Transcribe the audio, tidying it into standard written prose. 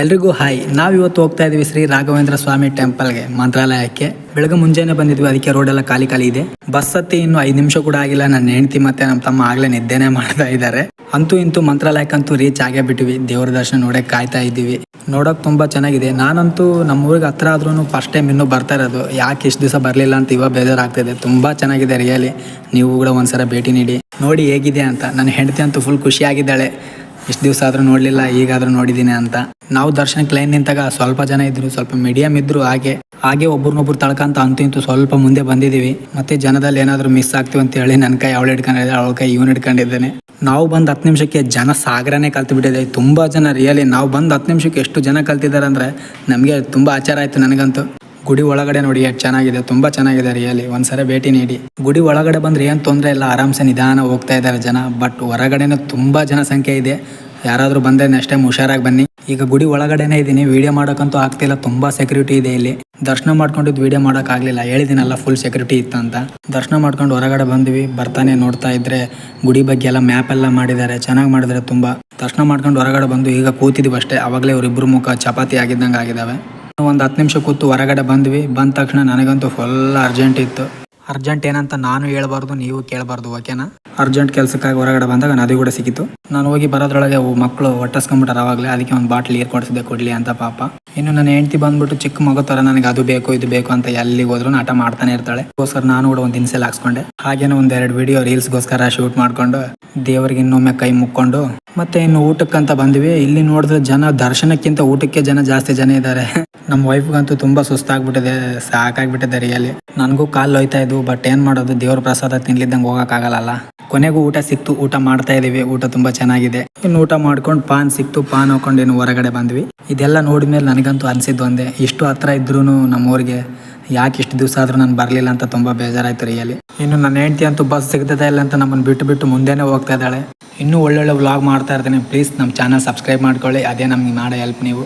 ಎಲ್ರಿಗೂ ಹಾಯ್. ನಾವಿವತ್ತು ಹೋಗ್ತಾ ಇದೀವಿ ಶ್ರೀ ರಾಘವೇಂದ್ರ ಸ್ವಾಮಿ ಟೆಂಪಲ್ಗೆ, ಮಂತ್ರಾಲಯಕ್ಕೆ. ಬೆಳಗ್ಗೆ ಮುಂಜಾನೆ ಬಂದಿದ್ವಿ, ಅದಕ್ಕೆ ರೋಡೆಲ್ಲ ಖಾಲಿ ಖಾಲಿ ಇದೆ. ಬಸ್ ಹತ್ತಿ ಇನ್ನು 5 ನಿಮಿಷ ಕೂಡ ಆಗಿಲ್ಲ. ನನ್ನ ಹೆಂಡತಿ ಮತ್ತೆ ನಮ್ಮ ತಮ್ಮ ಆಗ್ಲೇ ನಿದ್ದೆನೆ ಮಾಡ್ತಾ ಇದ್ದಾರೆ. ಅಂತೂ ಇಂತೂ ಮಂತ್ರಾಲಯಕ್ಕಂತೂ ರೀಚ್ ಆಗೇ ಬಿಟ್ಟಿವಿ. ದೇವರ ದರ್ಶನ ನೋಡಕ್ ಕಾಯ್ತಾ ಇದ್ದೀವಿ. ನೋಡಕ್ ತುಂಬಾ ಚೆನ್ನಾಗಿದೆ. ನಾನಂತೂ ನಮ್ಮ ಊರಿಗೆ ಹತ್ರ ಆದ್ರೂ ಫಸ್ಟ್ ಟೈಮ್ ಇನ್ನೂ ಬರ್ತಾ ಇರೋದು. ಯಾಕೆ ಇಷ್ಟು ದಿವಸ ಬರಲಿಲ್ಲ ಅಂತ ಇವಾಗ ಬೇಜಾರಾಗ್ತಿದೆ. ತುಂಬಾ ಚೆನ್ನಾಗಿದೆ ರಿಯಲಿ. ನೀವು ಕೂಡ ಒಂದ್ಸಲ ಭೇಟಿ ನೀಡಿ ನೋಡಿ ಹೇಗಿದೆ ಅಂತ. ನನ್ನ ಹೆಂಡತಿ ಅಂತೂ ಫುಲ್ ಖುಷಿಯಾಗಿದ್ದಾಳೆ. ಇಷ್ಟು ದಿವಸ ಆದ್ರೂ ನೋಡ್ಲಿಲ್ಲ, ಈಗಾದ್ರೂ ನೋಡಿದ್ದೀನಿ ಅಂತ. ನಾವು ದರ್ಶನಕ್ಕೆ ಲೈನ್ ನಿಂತಾಗ ಸ್ವಲ್ಪ ಜನ ಇದ್ರು, ಸ್ವಲ್ಪ ಮೀಡಿಯಂ ಇದ್ರು. ಹಾಗೆ ಒಬ್ರನ್ನೊಬ್ರು ತಳ್ಕಂತ ಅಂತೂ ಇಂತೂ ಸ್ವಲ್ಪ ಮುಂದೆ ಬಂದಿದೀವಿ. ಮತ್ತೆ ಜನದಲ್ಲಿ ಏನಾದ್ರು ಮಿಸ್ ಆಗ್ತೀವಿ ಅಂತ ಹೇಳಿ ನನ್ನ ಕೈ ಅವಳು ಹಿಡ್ಕೊಂಡಿದ್ದೆ, ಅವಳ ಕೈ ಇವನು ಹಿಡ್ಕೊಂಡಿದ್ದೇನೆ. ನಾವು ಬಂದು 10 ನಿಮಿಷಕ್ಕೆ ಜನ ಸಾಗರನೇ ಕಲ್ತು ಬಿಟ್ಟಿದೆ. ತುಂಬಾ ಜನ ರಿಯಲಿ. ನಾವು ಬಂದು 10 ನಿಮಿಷಕ್ಕೆ ಎಷ್ಟು ಜನ ಕಲ್ತಿದ್ದಾರೆ ಅಂದ್ರೆ ನಮಗೆ ತುಂಬಾ ಆಚಾರ ಆಯ್ತು ನನಗಂತೂ. ಗುಡಿ ಒಳಗಡೆ ನೋಡಿ ಎಷ್ಟು ಚೆನ್ನಾಗಿದೆ, ತುಂಬಾ ಚೆನ್ನಾಗಿದೆ ರಿಯಲಿ. ಒಂದ್ಸರಿ ಭೇಟಿ ನೀಡಿ. ಗುಡಿ ಒಳಗಡೆ ಬಂದ್ರೆ ಏನ್ ತೊಂದರೆ ಇಲ್ಲ, ಆರಾಮ್ಸೆ ನಿಧಾನ ಹೋಗ್ತಾ ಇದ್ದಾರೆ ಜನ. ಬಟ್ ಹೊರಗಡೆನೂ ತುಂಬಾ ಜನಸಂಖ್ಯೆ ಇದೆ. ಯಾರಾದ್ರೂ ಬಂದ್ರೆ ನೆಕ್ಸ್ಟ್ ಟೈಮ್ ಹುಷಾರಾಗಿ ಬನ್ನಿ. ಈಗ ಗುಡಿ ಒಳಗಡೆನೇ ಇದ್ದೀನಿ, ವಿಡಿಯೋ ಮಾಡೋಕ್ಕಂತೂ ಆಗ್ತಿಲ್ಲ, ತುಂಬಾ ಸೆಕ್ಯೂರಿಟಿ ಇದೆ ಇಲ್ಲಿ. ದರ್ಶನ ಮಾಡ್ಕೊಂಡಿದ್ದು ವಿಡಿಯೋ ಮಾಡೋಕೆ ಆಗ್ಲಿಲ್ಲ, ಹೇಳಿದಿನಲ್ಲ ಫುಲ್ ಸೆಕ್ಯೂರಿಟಿ ಇತ್ತು ಅಂತ. ದರ್ಶನ ಮಾಡ್ಕೊಂಡು ಹೊರಗಡೆ ಬಂದ್ವಿ. ಬರ್ತಾನೆ ನೋಡ್ತಾ ಇದ್ರೆ ಗುಡಿ ಬಗ್ಗೆ ಎಲ್ಲ ಮ್ಯಾಪ್ ಎಲ್ಲ ಮಾಡಿದ್ದಾರೆ, ಚೆನ್ನಾಗಿ ಮಾಡಿದ್ದಾರೆ ತುಂಬಾ. ದರ್ಶನ ಮಾಡ್ಕೊಂಡು ಹೊರಗಡೆ ಬಂದು ಈಗ ಕೂತಿದ್ವಿ ಅಷ್ಟೇ. ಅವಾಗಲೇ ಇವ್ರಿಬ್ರು ಮುಖ ಚಪಾತಿ ಆಗಿದ್ದಂಗೆ ಆಗಿದಾವೆ. ಒಂದು 10 ನಿಮಿಷ ಕೂತು ಹೊರಗಡೆ ಬಂದ್ವಿ. ಬಂದ ತಕ್ಷಣ ನನಗಂತೂ ಫುಲ್ ಅರ್ಜೆಂಟ್ ಇತ್ತು. ಅರ್ಜೆಂಟ್ ಏನಂತ ನಾನು ಹೇಳ್ಬಾರ್ದು, ನೀವು ಕೇಳಬಾರ್ದು, ಓಕೆನಾ? ಅರ್ಜೆಂಟ್ ಕೆಲಸಕ್ಕಾಗಿ ಹೊರಗಡೆ ಬಂದಾಗ ನದಿ ಕೂಡ ಸಿಕ್ಕಿತು. ನಾನು ಹೋಗಿ ಬರೋದ್ರೊಳಗೆ ಮಕ್ಕಳು ಹೊಟ್ಟಸ್ಕೊಂಡ್ಬಿಟ್ಟಾರ ಅವಾಗಲೇ. ಅದಕ್ಕೆ ಒಂದು ಬಾಟ್ಲಿ ನೀರು ಕೊಡಿಸಿದೆ, ಕೊಡ್ಲಿ ಅಂತ ಪಾಪ. ಇನ್ನು ನನ್ನ ಹೆಂಡತಿ ಬಂದ್ಬಿಟ್ಟು ಚಿಕ್ಕ ಮಗು ತರ ನನಗೆ ಅದು ಬೇಕು ಇದು ಬೇಕು ಅಂತ ಎಲ್ಲಿಗೆ ಹೋದ್ರು ಆಟ ಮಾಡ್ತಾನೆ ಇರ್ತಾಳೆ. ಗೋಸ್ಕರ ನಾನು ಕೂಡ ಒಂದು ಇನ್ಸೆಲ್ ಹಾಕ್ಸ್ಕೊಂಡೆ. ಹಾಗೇನೆ 1-2 ವಿಡಿಯೋ ರೀಲ್ಸ್ಗೋಸ್ಕರ ಶೂಟ್ ಮಾಡ್ಕೊಂಡು ದೇವರಿಗೆ ಇನ್ನೊಮ್ಮೆ ಕೈ ಮುಕ್ಕೊಂಡು ಮತ್ತೆ ಇನ್ನು ಊಟಕ್ಕಂತ ಬಂದ್ವಿ. ಇಲ್ಲಿ ನೋಡಿದ್ರೆ ಜನ ದರ್ಶನಕ್ಕಿಂತ ಊಟಕ್ಕೆ ಜಾಸ್ತಿ ಜನ ಇದ್ದಾರೆ. ನಮ್ಮ ವೈಫ್ಗಂತೂ ತುಂಬಾ ಸುಸ್ತಾಗ್ಬಿಟ್ಟಿದೆ, ಸಾಕಾಗ್ಬಿಟ್ಟಿದೆ ರಿಯಲಿ. ನನಗೂ ಕಾಲು ಹೋಯ್ತಾ ಇದ್ವು. ಬಟ್ ಏನ್ ಮಾಡೋದು, ದೇವ್ರ ಪ್ರಸಾದ ತಿನ್ಲಿದ್ದಂಗೆ ಹೋಗಕ್ಕಾಗಲ್ಲ. ಕೊನೆಗೂ ಊಟ ಸಿಕ್ತು, ಊಟ ಮಾಡ್ತಾ ಇದೀವಿ. ಊಟ ತುಂಬಾ ಚೆನ್ನಾಗಿದೆ. ಇನ್ನು ಊಟ ಮಾಡ್ಕೊಂಡು ಪಾನ್ ಸಿಕ್ತು, ಪಾನ್ ಹಾಕೊಂಡು ಇನ್ನು ಹೊರಗಡೆ ಬಂದ್ವಿ. ಇದೆಲ್ಲ ನೋಡಿದ್ಮೇಲೆ ನನಗಂತೂ ಅನ್ಸಿದ್ದು ಒಂದೇ, ಇಷ್ಟು ಹತ್ರ ಇದ್ರೂ ನಮ್ಮೂರಿಗೆ ಯಾಕೆ ಇಷ್ಟು ದಿವಸ ಆದ್ರೂ ನಾನು ಬರಲಿಲ್ಲ ಅಂತ ತುಂಬಾ ಬೇಜಾರಾಯ್ತು ರಿಯಲಿ. ಇನ್ನು ನನ್ನ ಹೆಂಡತಿ ಅಂತೂ ಬಸ್ ಸಿಗ್ತದೆ ಇಲ್ಲ ಅಂತ ನಮ್ಮನ್ನು ಬಿಟ್ಟು ಮುಂದೆನೇ ಹೋಗ್ತಾ ಇದ್ದಾಳೆ. ಇನ್ನೂ ಒಳ್ಳೊಳ್ಳೆ ವ್ಲಾಗ್ ಮಾಡ್ತಾ ಇರ್ತೀನಿ. ಪ್ಲೀಸ್ ನಮ್ಮ ಚಾನಲ್ ಸಬ್ಸ್ಕ್ರೈಬ್ ಮಾಡ್ಕೊಳ್ಳಿ, ಅದೇ ನಮ್ಗೆ ಮಾಡೋ ಹೆಲ್ಪ್ ನೀವು.